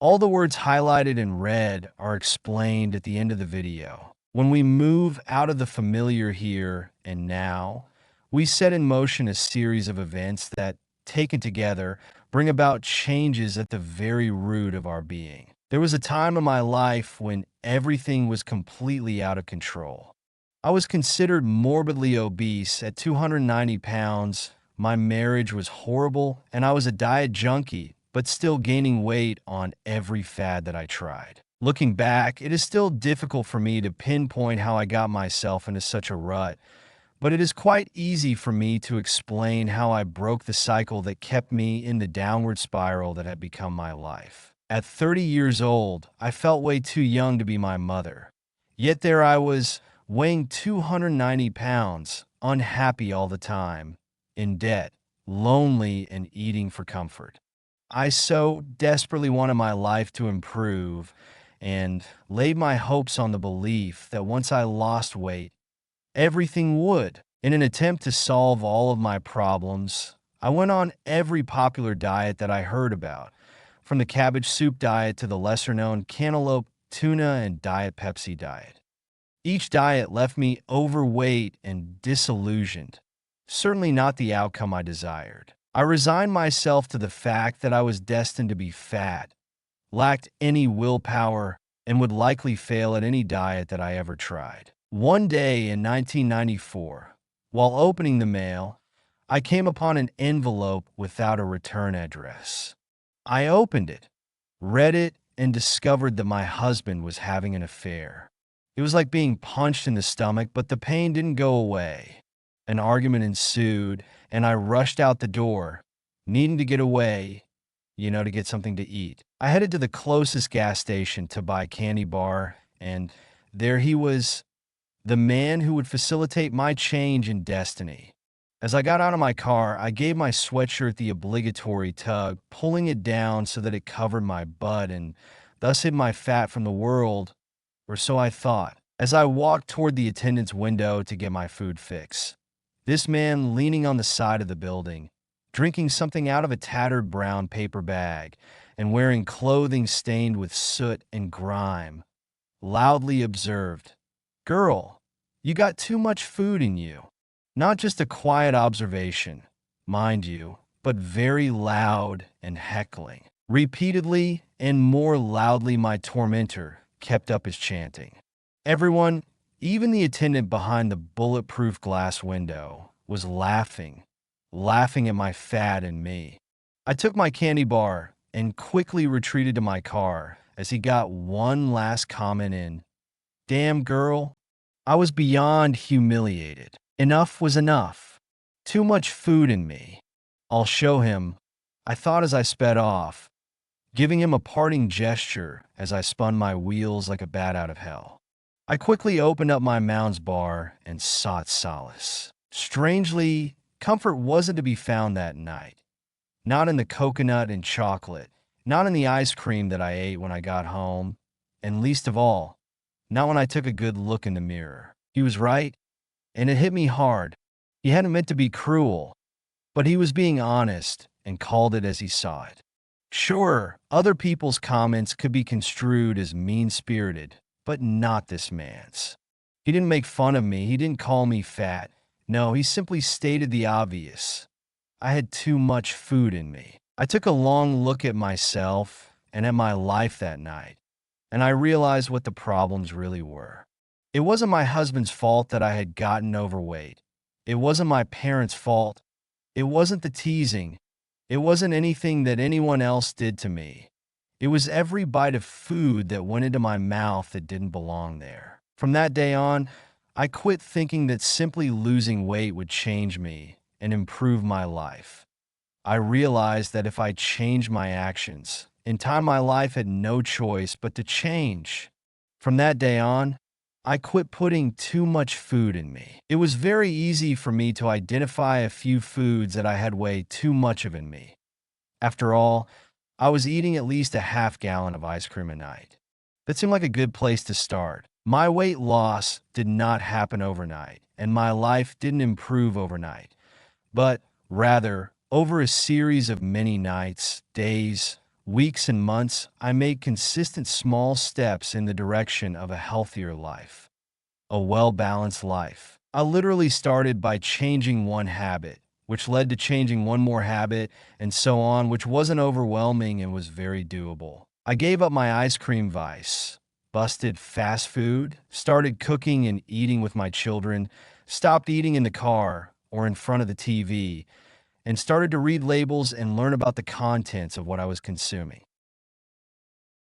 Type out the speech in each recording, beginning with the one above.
All the words highlighted in red are explained at the end of the video. When we move out of the familiar here and now, we set in motion a series of events that, taken together, bring about changes at the very root of our being. There was a time in my life when everything was completely out of control. I was considered morbidly obese at 290 pounds. My marriage was horrible, and I was a diet junkie, but still gaining weight on every fad that I tried. Looking back, it is still difficult for me to pinpoint how I got myself into such a rut, but it is quite easy for me to explain how I broke the cycle that kept me in the downward spiral that had become my life. At 30 years old, I felt way too young to be my mother. Yet there I was, weighing 290 pounds, unhappy all the time, in debt, lonely, and eating for comfort. I so desperately wanted my life to improve and laid my hopes on the belief that once I lost weight, everything would. In an attempt to solve all of my problems, I went on every popular diet that I heard about, from the cabbage soup diet to the lesser-known cantaloupe, tuna, and Diet Pepsi diet. Each diet left me overweight and disillusioned, certainly not the outcome I desired. I resigned myself to the fact that I was destined to be fat, lacked any willpower, and would likely fail at any diet that I ever tried. One day in 1994, while opening the mail, I came upon an envelope without a return address. I opened it, read it, and discovered that my husband was having an affair. It was like being punched in the stomach, but the pain didn't go away. An argument ensued, and I rushed out the door, needing to get away, to get something to eat. I headed to the closest gas station to buy a candy bar, and there he was, the man who would facilitate my change in destiny. As I got out of my car, I gave my sweatshirt the obligatory tug, pulling it down so that it covered my butt and thus hid my fat from the world, or so I thought, as I walked toward the attendant's window to get my food fix. This man, leaning on the side of the building, drinking something out of a tattered brown paper bag and wearing clothing stained with soot and grime, loudly observed, "Girl, you got too much food in you." Not just a quiet observation, mind you, but very loud and heckling. Repeatedly and more loudly my tormentor kept up his chanting. Everyone, even the attendant behind the bulletproof glass window, was laughing at my fat and me. I took my candy bar and quickly retreated to my car as he got one last comment in. Damn, girl. I was beyond humiliated. Enough was enough. Too much food in me. I'll show him, I thought as I sped off, giving him a parting gesture as I spun my wheels like a bat out of hell. I quickly opened up my Mounds bar and sought solace. Strangely, comfort wasn't to be found that night. Not in the coconut and chocolate, not in the ice cream that I ate when I got home, and least of all, not when I took a good look in the mirror. He was right, and it hit me hard. He hadn't meant to be cruel, but he was being honest and called it as he saw it. Sure, other people's comments could be construed as mean-spirited, but not this man's. He didn't make fun of me. He didn't call me fat. No, he simply stated the obvious. I had too much food in me. I took a long look at myself and at my life that night, and I realized what the problems really were. It wasn't my husband's fault that I had gotten overweight. It wasn't my parents' fault. It wasn't the teasing. It wasn't anything that anyone else did to me. It was every bite of food that went into my mouth that didn't belong there. From that day on, I quit thinking that simply losing weight would change me and improve my life. I realized that if I changed my actions, in time my life had no choice but to change. From that day on, I quit putting too much food in me. It was very easy for me to identify a few foods that I had way too much of in me. After all, I was eating at least a half-gallon of ice cream a night. That seemed like a good place to start. My weight loss did not happen overnight, and my life didn't improve overnight, but rather over a series of many nights, days, weeks and months, I made consistent small steps in the direction of a healthier life, a well-balanced life. I literally started by changing one habit, which led to changing one more habit, and so on, which wasn't overwhelming and was very doable. I gave up my ice cream vice, busted fast food, started cooking and eating with my children, stopped eating in the car or in front of the TV, and started to read labels and learn about the contents of what I was consuming.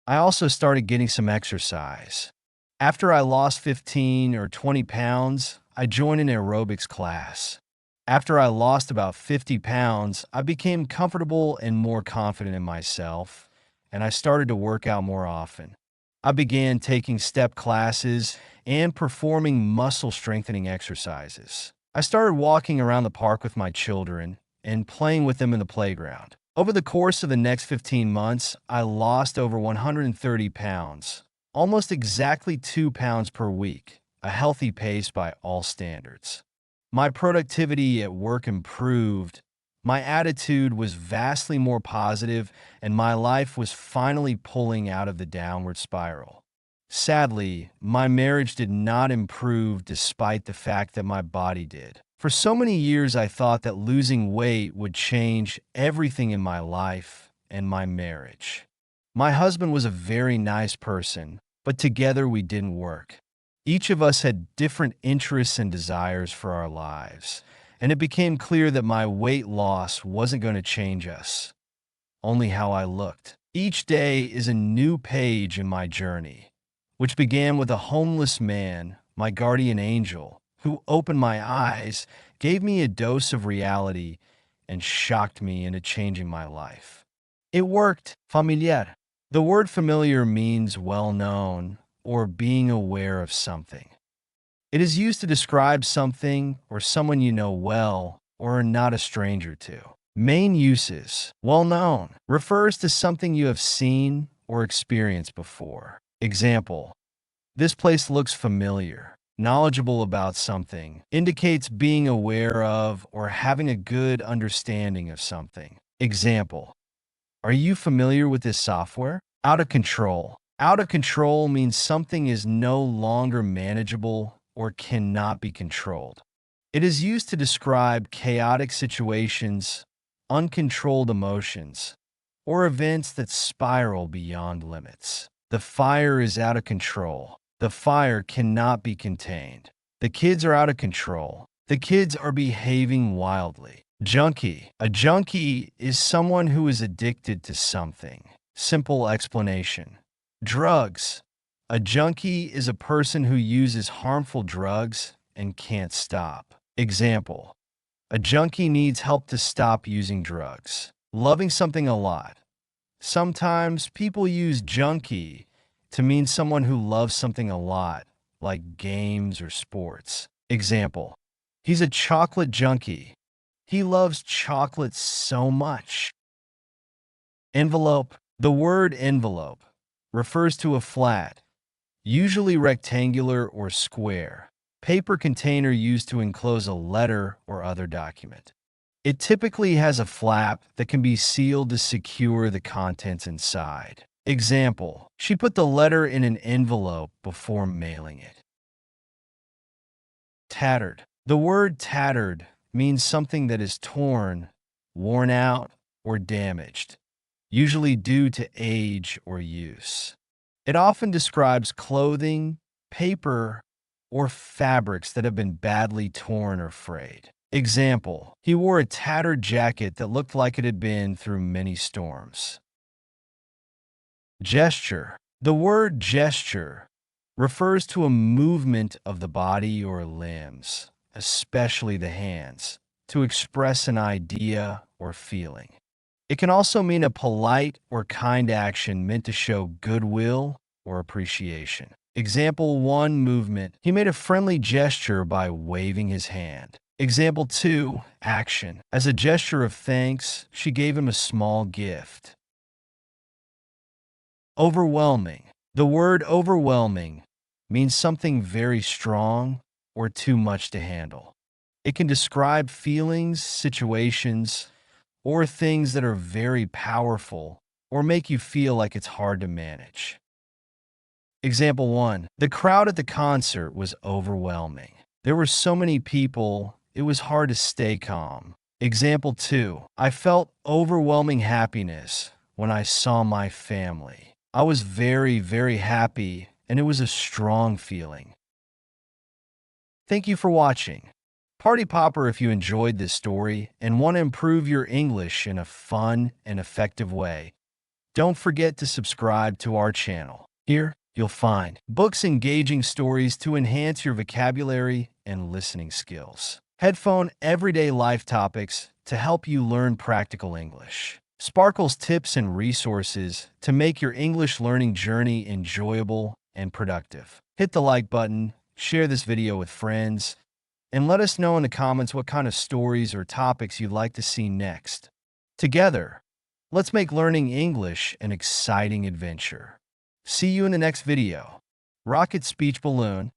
I also started getting some exercise. After I lost 15 or 20 pounds, I joined an aerobics class. After I lost about 50 pounds, I became comfortable and more confident in myself, and I started to work out more often. I began taking step classes and performing muscle strengthening exercises. I started walking around the park with my children and playing with them in the playground. Over the course of the next 15 months, I lost over 130 pounds, almost exactly 2 pounds per week, a healthy pace by all standards. My productivity at work improved, my attitude was vastly more positive, and my life was finally pulling out of the downward spiral. Sadly, my marriage did not improve despite the fact that my body did. For so many years, I thought that losing weight would change everything in my life and my marriage. My husband was a very nice person, but together we didn't work. Each of us had different interests and desires for our lives, and it became clear that my weight loss wasn't going to change us, only how I looked. Each day is a new page in my journey, which began with a homeless man, my guardian angel, who opened my eyes, gave me a dose of reality, and shocked me into changing my life. It worked. Familiar. The word familiar means well-known or being aware of something. It is used to describe something or someone you know well or are not a stranger to. Main uses. Well-known refers to something you have seen or experienced before. Example: this place looks familiar. Knowledgeable about something indicates being aware of or having a good understanding of something. Example: are you familiar with this software? Out of control. Out of control means something is no longer manageable or cannot be controlled. It is used to describe chaotic situations, uncontrolled emotions, or events that spiral beyond limits. The fire is out of control. The fire cannot be contained. The kids are out of control. The kids are behaving wildly. Junkie. A junkie is someone who is addicted to something. Simple explanation. Drugs. A junkie is a person who uses harmful drugs and can't stop. Example: a junkie needs help to stop using drugs. Loving something a lot. Sometimes people use junkie to mean someone who loves something a lot, like games or sports. Example: he's a chocolate junkie. He loves chocolate so much. Envelope. The word envelope refers to a flat, usually rectangular or square, paper container used to enclose a letter or other document. It typically has a flap that can be sealed to secure the contents inside. Example: she put the letter in an envelope before mailing it. Tattered. The word tattered means something that is torn, worn out, or damaged, usually due to age or use. It often describes clothing, paper, or fabrics that have been badly torn or frayed. Example: he wore a tattered jacket that looked like it had been through many storms. Gesture. The word gesture refers to a movement of the body or limbs, especially the hands, to express an idea or feeling. It can also mean a polite or kind action meant to show goodwill or appreciation. Example 1 movement: he made a friendly gesture by waving his hand. Example 2 action: as a gesture of thanks, she gave him a small gift. Overwhelming. The word overwhelming means something very strong or too much to handle. It can describe feelings, situations, or things that are very powerful or make you feel like it's hard to manage. Example 1. The crowd at the concert was overwhelming. There were so many people, it was hard to stay calm. Example 2. I felt overwhelming happiness when I saw my family. I was very, very happy, and it was a strong feeling. Thank you for watching. Party Popper, if you enjoyed this story and want to improve your English in a fun and effective way, don't forget to subscribe to our channel. Here, you'll find books, engaging stories to enhance your vocabulary and listening skills. Headphone everyday life topics to help you learn practical English. Sparkle's tips and resources to make your English learning journey enjoyable and productive. Hit the like button, share this video with friends, and let us know in the comments what kind of stories or topics you'd like to see next. Together, let's make learning English an exciting adventure. See you in the next video. Rocket Speech Balloon.